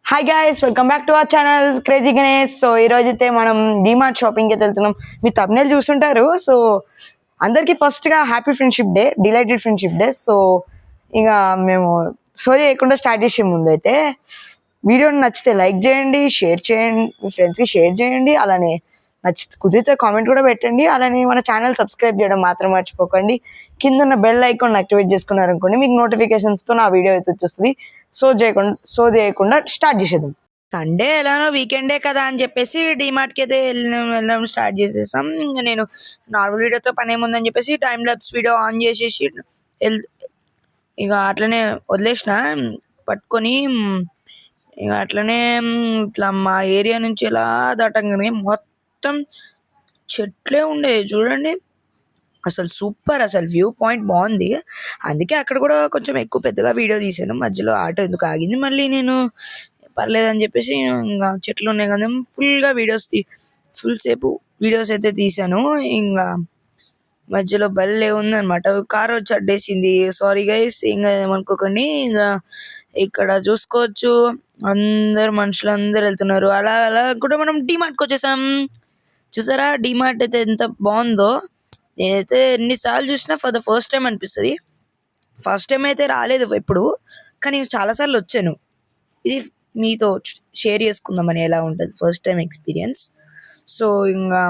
Hi guys, welcome back to our channel crazy Ganesh. So ఈ రోజైతే మనం డిమార్ట్ షాపింగ్కి వెళ్తున్నాం. మీ తమ్నేల్ చూస్తుంటారు. సో అందరికీ ఫస్ట్గా happy friendship day, delighted friendship day. So ఇక మేము సోది చేయకుండా స్టార్ట్ చేసే ముందు అయితే వీడియోని నచ్చితే లైక్ చేయండి, షేర్ చేయండి, మీ ఫ్రెండ్స్కి షేర్ చేయండి. అలానే కుదిరితే కామెంట్ కూడా పెట్టండి. అలానే మన ఛానల్ సబ్స్క్రైబ్ చేయడం మాత్రం మర్చిపోకండి. కింద ఉన్న బెల్ ఐకాన్ యాక్టివేట్ చేసుకున్నారనుకోండి, మీకు నోటిఫికేషన్స్తో నా వీడియో అయితే వచ్చేస్తుంది. సో చేయకుండా స్టార్ట్ చేసేద్దాం. సండే ఎలానో వీకెండే కదా అని చెప్పేసి డిమార్ట్కి అయితే వెళ్ళడం స్టార్ట్ చేసేసాం. ఇంకా నేను నార్మల్ వీడియోతో పని ఏముందని చెప్పేసి టైం ల్యాప్స్ వీడియో ఆన్ చేసేసి ఇక అట్లనే వదిలేసిన పట్టుకొని. ఇక అట్లనే ఇట్లా మా ఏరియా నుంచి ఎలా దాటంగానే మొత్తం చెట్లే ఉండేవి చూడండి. అసలు సూపర్, అసలు వ్యూ పాయింట్ బాగుంది. అందుకే అక్కడ కూడా కొంచెం ఎక్కువ పెద్దగా వీడియో తీసాను. మధ్యలో ఆటో ఎందుకు ఆగింది, మళ్ళీ నేను పర్లేదని చెప్పేసి ఇంకా చెట్లు ఉన్నాయి కదా ఫుల్గా ఫుల్ సేపు వీడియోస్ అయితే తీసాను. ఇంకా మధ్యలో బల్లే ఉందన్నమాట. కార్ వచ్చి అడ్డేసింది. సారీ గైస్, ఇంకా ఏమనుకోకండి. ఇంకా ఇక్కడ చూసుకోవచ్చు అందరు మనుషులందరూ వెళ్తున్నారు. అలా అలా కూడా మనం డిమార్ట్కి వచ్చేసాం. చూసారా డిమార్ట్ అయితే ఎంత బాగుందో. నేనైతే ఎన్నిసార్లు చూసినా ఫర్ ద ఫస్ట్ టైం అనిపిస్తుంది. ఫస్ట్ టైం అయితే రాలేదు ఎప్పుడు, కానీ చాలాసార్లు వచ్చాను. ఇది మీతో షేర్ చేసుకుందామని ఎలా ఉంటుంది ఫస్ట్ టైం ఎక్స్పీరియన్స్. సో ఇంకా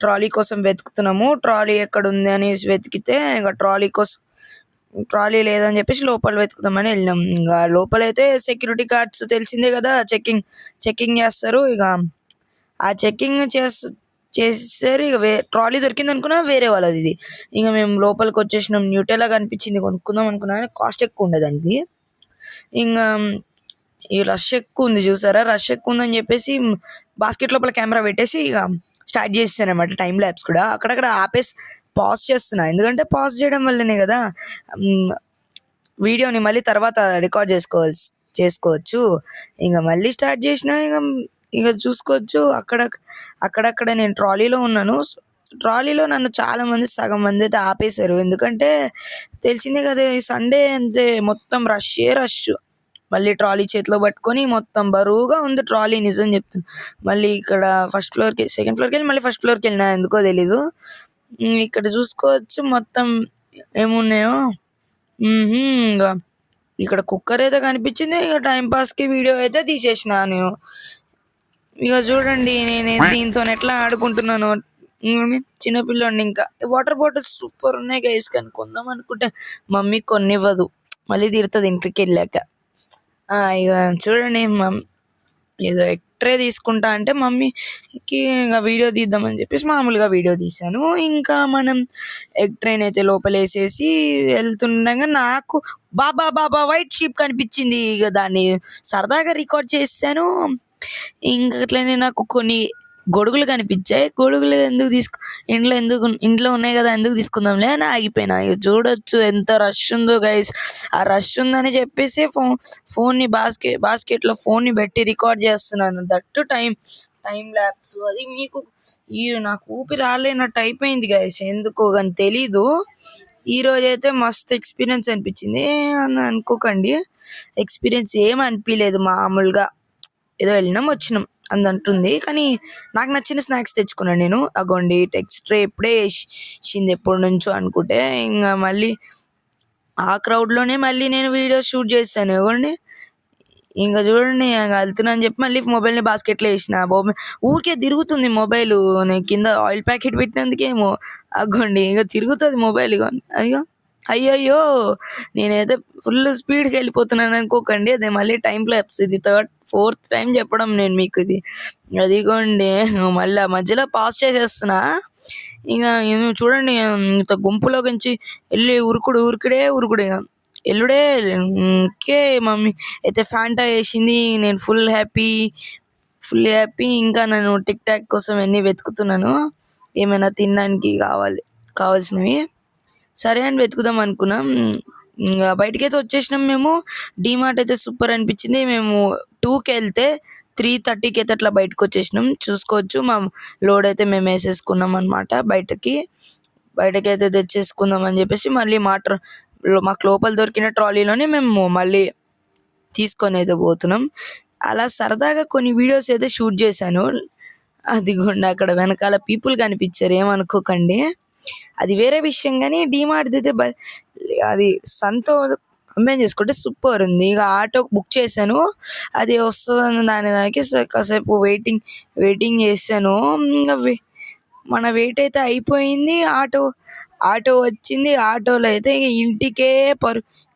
ట్రాలీ కోసం వెతుకుతున్నాము. ట్రాలీ ఎక్కడ ఉంది అనేసి వెతికితే ఇంకా ట్రాలీ లేదని చెప్పేసి లోపల వెతుకుదామని వెళ్ళినాం. ఇంకా లోపలైతే సెక్యూరిటీ గార్డ్స్ తెలిసిందే కదా, చెకింగ్ చేస్తారు. ఇక ఆ చెకింగ్ చేసేసరి ఇక ట్రాలీ దొరికింది అనుకున్నా, వేరే వాళ్ళది ఇది. ఇంకా మేము లోపలికి వచ్చేసినాం. న్యూటెలా కనిపించింది, కొనుక్కుందాం అనుకున్నా, కాస్ట్ ఎక్కువ ఉండదండి. ఇంకా ఈ రష్ ఎక్కువ ఉంది చూసారా, రష్ ఎక్కువ ఉందని చెప్పేసి బాస్కెట్ లోపల కెమెరా పెట్టేసి ఇక స్టార్ట్ చేస్తాను అనమాట. టైం ల్యాబ్స్ కూడా అక్కడక్కడ ఆపేసి పాజ్ చేస్తున్నా, ఎందుకంటే పాజ్ చేయడం వల్లనే కదా వీడియోని మళ్ళీ తర్వాత రికార్డ్ చేసుకోవచ్చు. ఇంకా మళ్ళీ స్టార్ట్ చేసినా ఇక చూసుకోవచ్చు. అక్కడక్కడ నేను ట్రాలీలో ఉన్నాను. ట్రాలీలో నన్ను సగం మంది అయితే ఆపేశారు. ఎందుకంటే తెలిసిందే కదా, ఈ సండే అంతే మొత్తం రష్. మళ్ళీ ట్రాలీ చేతిలో పట్టుకొని మొత్తం బరువుగా ఉంది ట్రాలీ, నిజం చెప్తాను. మళ్ళీ ఇక్కడ సెకండ్ ఫ్లోర్కి వెళ్ళి మళ్ళీ ఫస్ట్ ఫ్లోర్కి వెళ్ళినా, ఎందుకో తెలీదు. ఇక్కడ చూసుకోవచ్చు మొత్తం ఏమున్నాయో. ఇంకా ఇక్కడ కుక్కర్ అయితే కనిపించింది. ఇక టైంపాస్కి వీడియో అయితే తీసేసిన నేను. ఇక చూడండి నేను దీంతో ఎట్లా ఆడుకుంటున్నాను. చిన్నపిల్లండి. ఇంకా వాటర్ బాటిల్స్ సూపర్ ఉన్నాయి గైస్, కానీ కొందాం అనుకుంటే మమ్మీ కొనివ్వదు, మళ్ళీ తిడుతుంది ఇంటికి వెళ్ళాక. ఇక చూడండి ఏదో ఎక్ట్రే తీసుకుంటా అంటే మమ్మీకి ఇంకా వీడియో తీద్దామని చెప్పేసి మామూలుగా వీడియో తీశాను. ఇంకా మనం ఎగ్ ట్రైన్ అయితే లోపల వేసేసి వెళ్తుండగా నాకు బాబా వైట్ షీప్ కనిపించింది. ఇక దాన్ని సరదాగా రికార్డ్ చేశాను. ఇంకా అట్లనే నాకు కొన్ని గొడుగులు కనిపించాయి. గొడుగులు ఇంట్లో ఉన్నాయి కదా, ఎందుకు తీసుకుందాంలే అని ఆగిపోయినా. ఇక చూడొచ్చు ఎంత రష్ ఉందో గైస్. ఆ రష్ ఉందని చెప్పేసి ఫోన్ని బాస్కెట్లో ఫోన్ని పెట్టి రికార్డ్ చేస్తున్నాను. That time lapse. అది నాకు ఊపి రాలేనట్టు అయిపోయింది గైస్, ఎందుకో కానీ తెలీదు. ఈ రోజు అయితే మస్తు ఎక్స్పీరియన్స్ అనిపించింది అని అనుకోకండి. ఎక్స్పీరియన్స్ ఏం అనిపించలేదు, మామూలుగా ఏదో వెళ్ళినాం వచ్చినాం అంటుంది. కానీ నాకు నచ్చిన స్నాక్స్ తెచ్చుకున్నాను నేను. అగోండి టెక్స్ట్రే ఇప్పుడే వేసింది ఎప్పటి నుంచో అనుకుంటే. ఇంకా మళ్ళీ ఆ క్రౌడ్లోనే మళ్ళీ నేను వీడియో షూట్ చేశాను. ఇవ్వండి ఇంకా చూడండి, వెళ్తున్నా అని చెప్పి మళ్ళీ మొబైల్ని బాస్కెట్లో వేసిన. ఊరికే తిరుగుతుంది మొబైల్. నేను కింద ఆయిల్ ప్యాకెట్ పెట్టినందుకేమో అగోండి ఇంకా తిరుగుతుంది మొబైల్. అయ్యో నేనైతే ఫుల్ స్పీడ్కి వెళ్ళిపోతున్నాను అనుకోకండి. అదే మళ్ళీ టైం ల్యాప్స్. ఇది ఫోర్త్ టైం చెప్పడం నేను మీకు ఇది. అదిగోండి మళ్ళీ మధ్యలో పాస్ చేసేస్తున్నా. ఇక చూడండి ఇంత గుంపులోకించి వెళ్ళి ఉరుకుడే ఎల్లుడే. ఇంకే మమ్మీ అయితే ఫ్యాంటా వేసింది. నేను ఫుల్ హ్యాపీ. ఇంకా నేను టిక్ టాక్ కోసం అన్నీ వెతుకుతున్నాను, ఏమైనా తినడానికి కావాల్సినవి. సరే అని వెతుకుదాం అనుకున్నాం. ఇంకా బయటకైతే వచ్చేసినాం మేము. డిమార్ట్ అయితే సూపర్ అనిపించింది. మేము 2కి వెళ్తే 3:30కి అయితే అట్లా బయటకు వచ్చేసినాం. చూసుకోవచ్చు మా లోడ్ అయితే మేము వేసేసుకున్నాం అనమాట. బయటకైతే తెచ్చేసుకుందాం అని చెప్పేసి మళ్ళీ మాకు లోపల దొరికిన ట్రాలీలోనే మేము మళ్ళీ తీసుకొని అయితే పోతున్నాం. అలా సరదాగా కొన్ని వీడియోస్ అయితే షూట్ చేశాను. అదిగోండి అక్కడ వెనకాల పీపుల్ కనిపించారు, ఏమనుకోకండి. అది వేరే విషయం గానీ డీమార్ట్‌ది అయితే అది సంతో కంబైన్ చేసుకుంటే సూపర్ ఉంది. ఇక ఆటో బుక్ చేశాను. అది వస్తదని దానికి కాసేపు వెయిటింగ్ చేశాను. ఇంగ మన వెయిట్ అయితే అయిపోయింది. ఆటో వచ్చింది. ఆటోలో అయితే ఇక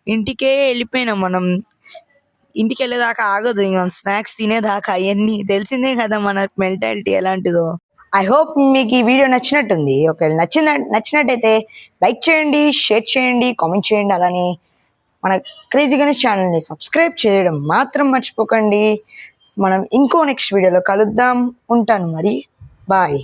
ఇంటికే వెళ్ళిపోయినాం మనం. ఇంటికెళ్ళేదాకా ఆగదు. ఇంక స్నాక్స్ తినేదాకా అయన్నీ తెలిసిందే కదా మన మెంటాలిటీ ఎలాంటిదో. ఐ హోప్ మీకు ఈ వీడియో నచ్చినట్టుంది. ఒకవేళ నచ్చినట్టయితే లైక్ చేయండి, షేర్ చేయండి, కామెంట్ చేయండి. అలానే మన క్రేజీ గణేష్ ఛానల్ని సబ్స్క్రైబ్ చేయడం మాత్రం మర్చిపోకండి. మనం ఇంకో నెక్స్ట్ వీడియోలో కలుద్దాం. ఉంటాను మరి. బాయ్.